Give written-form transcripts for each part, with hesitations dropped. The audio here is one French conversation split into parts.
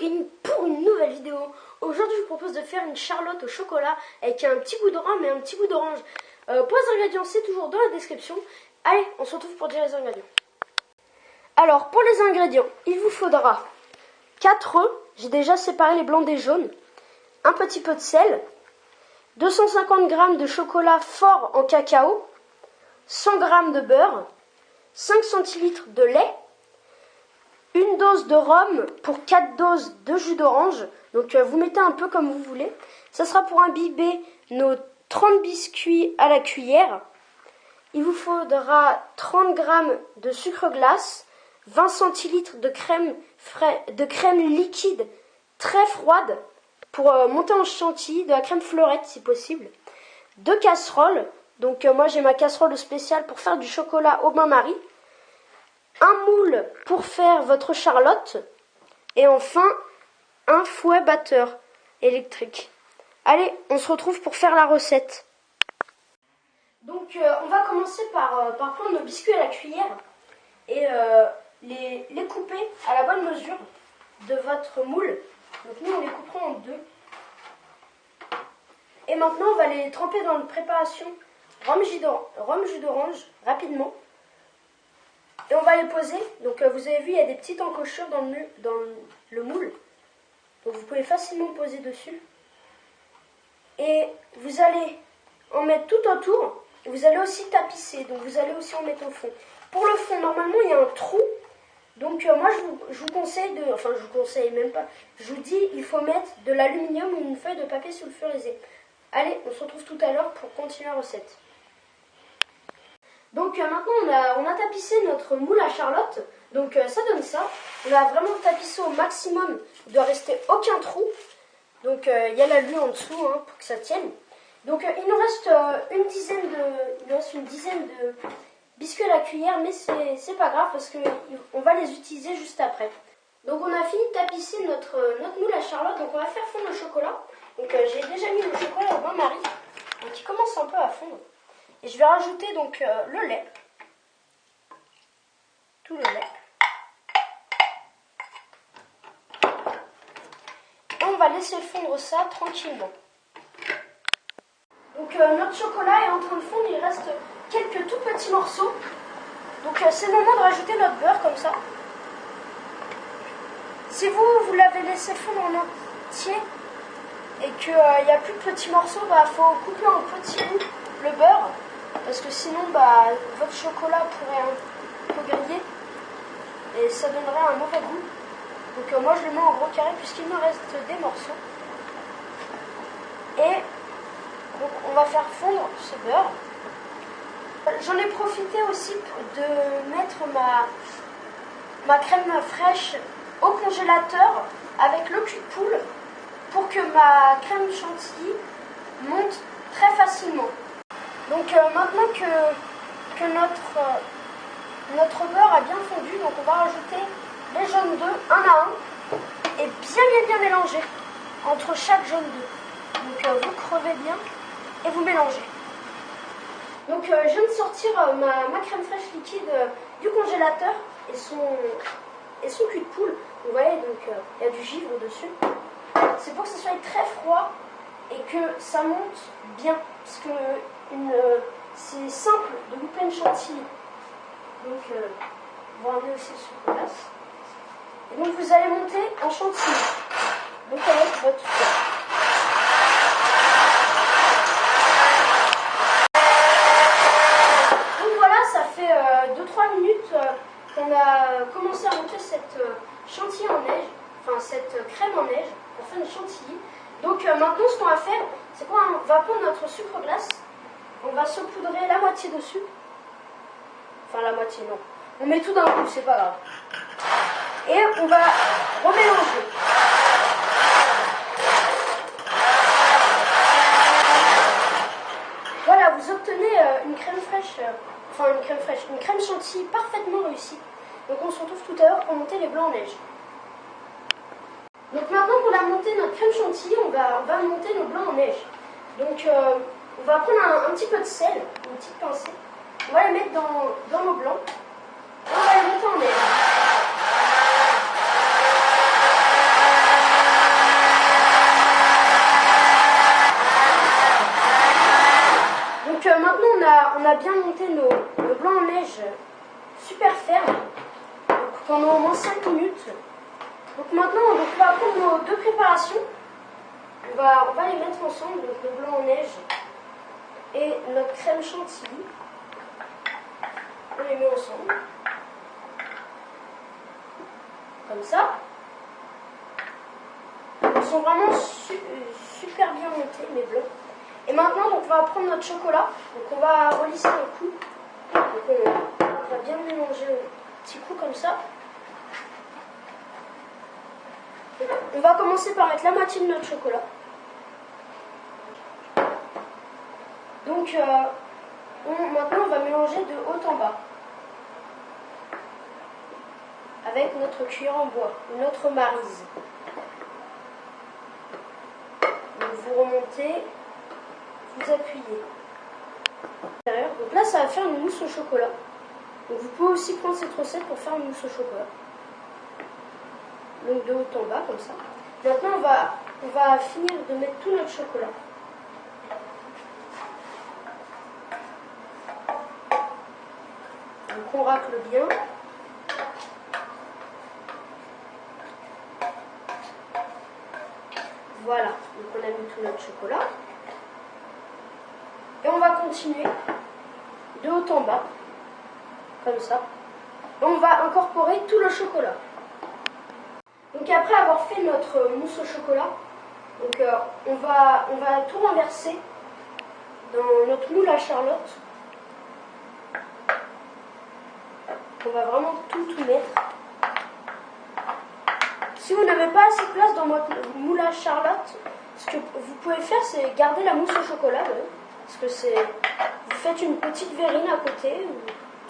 Gaming pour une nouvelle vidéo. Aujourd'hui je vous propose de faire une charlotte au chocolat avec un petit goût de rhum et un petit goût d'orange. Pour les ingrédients, c'est toujours dans la description. Allez, on se retrouve pour dire les ingrédients. Alors pour les ingrédients, il vous faudra 4 œufs, j'ai déjà séparé les blancs des jaunes, un petit peu de sel, 250 g de chocolat fort en cacao, 100 g de beurre, 5 centilitres de lait, une dose de rhum pour 4 doses de jus d'orange. Donc vous mettez un peu comme vous voulez. Ça sera pour imbiber nos 30 biscuits à la cuillère. Il vous faudra 30 g de sucre glace, 20 centilitres de crème liquide très froide pour monter en chantilly, de la crème fleurette si possible, 2 casseroles. Donc moi j'ai ma casserole spéciale pour faire du chocolat au bain-marie, un moule pour faire votre charlotte et enfin un fouet batteur électrique. Allez, on se retrouve pour faire la recette. Donc on va commencer par prendre nos biscuits à la cuillère et les couper à la bonne mesure de votre moule. Donc nous on les coupera en deux. Et maintenant on va les tremper dans une préparation rhum jus d'orange rapidement. Et on va les poser. Donc vous avez vu, il y a des petites encochures dans le moule. Donc vous pouvez facilement poser dessus. Et vous allez en mettre tout autour. Et vous allez aussi tapisser. Donc vous allez aussi en mettre au fond. Pour le fond, normalement, il y a un trou. Donc moi, je vous conseille de... Enfin, je vous conseille même pas. Je vous dis, il faut mettre de l'aluminium ou une feuille de papier sulfurisé. Allez, on se retrouve tout à l'heure pour continuer la recette. Donc maintenant on a tapissé notre moule à charlotte, donc ça donne ça. On a vraiment tapissé au maximum, il ne doit rester aucun trou. Donc il y a l'alu en dessous pour que ça tienne. Donc il nous reste une dizaine de biscuits à la cuillère, mais c'est pas grave parce qu'on va les utiliser juste après. Donc on a fini de tapisser notre moule à charlotte, donc on va faire fondre le chocolat. Donc j'ai déjà mis le chocolat au bain-marie, donc il commence un peu à fondre. Et je vais rajouter donc le lait, tout le lait. Et on va laisser fondre ça tranquillement. Donc notre chocolat est en train de fondre, il reste quelques tout petits morceaux. Donc c'est le moment de rajouter notre beurre comme ça. Si vous l'avez laissé fondre en entier et qu'il n'y a plus de petits morceaux, il faut couper en petits bouts le beurre. Parce que sinon, votre chocolat pourrait un peu griller et ça donnerait un mauvais goût. Donc moi, je le mets en gros carré puisqu'il me reste des morceaux. Et donc, on va faire fondre ce beurre. J'en ai profité aussi de mettre ma crème fraîche au congélateur avec le cul de poule pour que ma crème chantilly monte très facilement. Donc maintenant que notre beurre a bien fondu, donc on va rajouter les jaunes d'œufs un à un et bien mélanger entre chaque jaune d'œuf. Donc vous crevez bien et vous mélangez. Donc je viens de sortir ma crème fraîche liquide du congélateur et son cul de poule. Vous voyez, donc il y a du givre dessus. C'est pour que ça soit très froid et que ça monte bien, parce que c'est simple de couper une chantilly. Donc vous ramenez aussi le sucre glace. Et donc vous allez monter en chantilly. Donc avec votre beurre. Donc voilà, ça fait 2-3 minutes qu'on a commencé à monter cette chantilly en neige, enfin cette crème en neige pour faire une chantilly. Donc maintenant ce qu'on va faire, c'est qu'on va prendre notre sucre glace, on va saupoudrer la moitié dessus. Enfin la moitié non. On met tout d'un coup, c'est pas grave. Et on va remélanger. Voilà, vous obtenez une crème fraîche, une crème chantilly parfaitement réussie. Donc on se retrouve tout à l'heure pour monter les blancs en neige. Donc maintenant pour la monter notre crème chantilly, on va monter nos blancs en neige. Donc on va prendre un petit peu de sel, une petite pincée. On va les mettre dans nos blancs. Et on va les monter en neige. neige super ferme pendant au moins 5 minutes. Donc maintenant, on va prendre nos deux préparations. On va les mettre ensemble, donc le blanc en neige et notre crème chantilly. On les met ensemble. Comme ça. Ils sont vraiment super bien montés, les blancs. Et maintenant, donc, on va prendre notre chocolat. Donc on va relisser un coup. Donc on va bien mélanger un petit coup comme ça. Donc, on va commencer par mettre la moitié de notre chocolat. Donc maintenant on va mélanger de haut en bas. Avec notre cuillère en bois, notre maryse. Donc vous remontez, vous appuyez. Donc là ça va faire une mousse au chocolat. Donc vous pouvez aussi prendre cette recette pour faire une mousse au chocolat. Donc de haut en bas comme ça. Maintenant on va finir de mettre tout notre chocolat. Donc on racle bien. Voilà, donc on a mis tout notre chocolat. Et on va continuer de haut en bas, comme ça. Et on va incorporer tout le chocolat. Donc après avoir fait notre mousse au chocolat, donc on va tout renverser dans notre moule à charlotte. On va vraiment tout mettre. Si vous n'avez pas assez de place dans votre moule à charlotte, ce que vous pouvez faire, c'est garder la mousse au chocolat. Parce que vous faites une petite verrine à côté, ou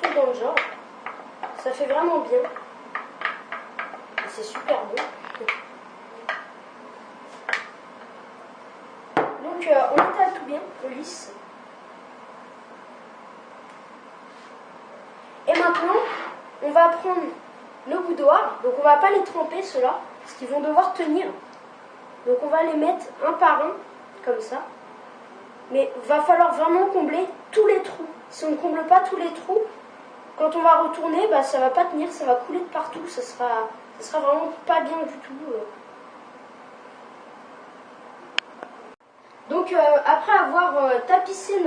tout dans le genre. Ça fait vraiment bien. Et c'est super bon. Donc on étale tout bien, on lisse. Et maintenant, on va prendre nos boudoirs. Donc on va pas les tremper ceux-là, parce qu'ils vont devoir tenir. Donc on va les mettre un par un, comme ça. Mais il va falloir vraiment combler tous les trous. Si on ne comble pas tous les trous, quand on va retourner, bah, ça va pas tenir, ça va couler de partout. Ça sera vraiment pas bien du tout. Donc après avoir tapissé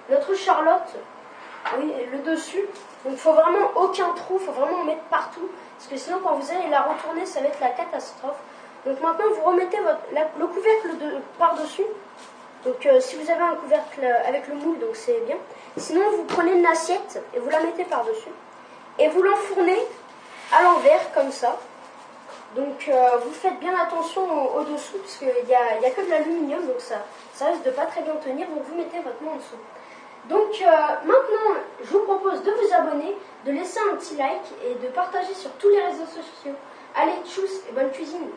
notre charlotte, oui, le dessus, donc il faut vraiment aucun trou, il faut vraiment en mettre partout, parce que sinon quand vous allez la retourner, ça va être la catastrophe. Donc maintenant vous remettez le couvercle par-dessus. Donc si vous avez un couvercle avec le moule, donc c'est bien. Sinon vous prenez une assiette et vous la mettez par-dessus. Et vous l'enfournez à l'envers comme ça. Donc vous faites bien attention au dessous, parce qu'il n'y a que de l'aluminium, donc ça risque de pas très bien tenir. Donc vous mettez votre main en dessous. Donc maintenant, je vous propose de vous abonner, de laisser un petit like et de partager sur tous les réseaux sociaux. Allez, tchuss et bonne cuisine!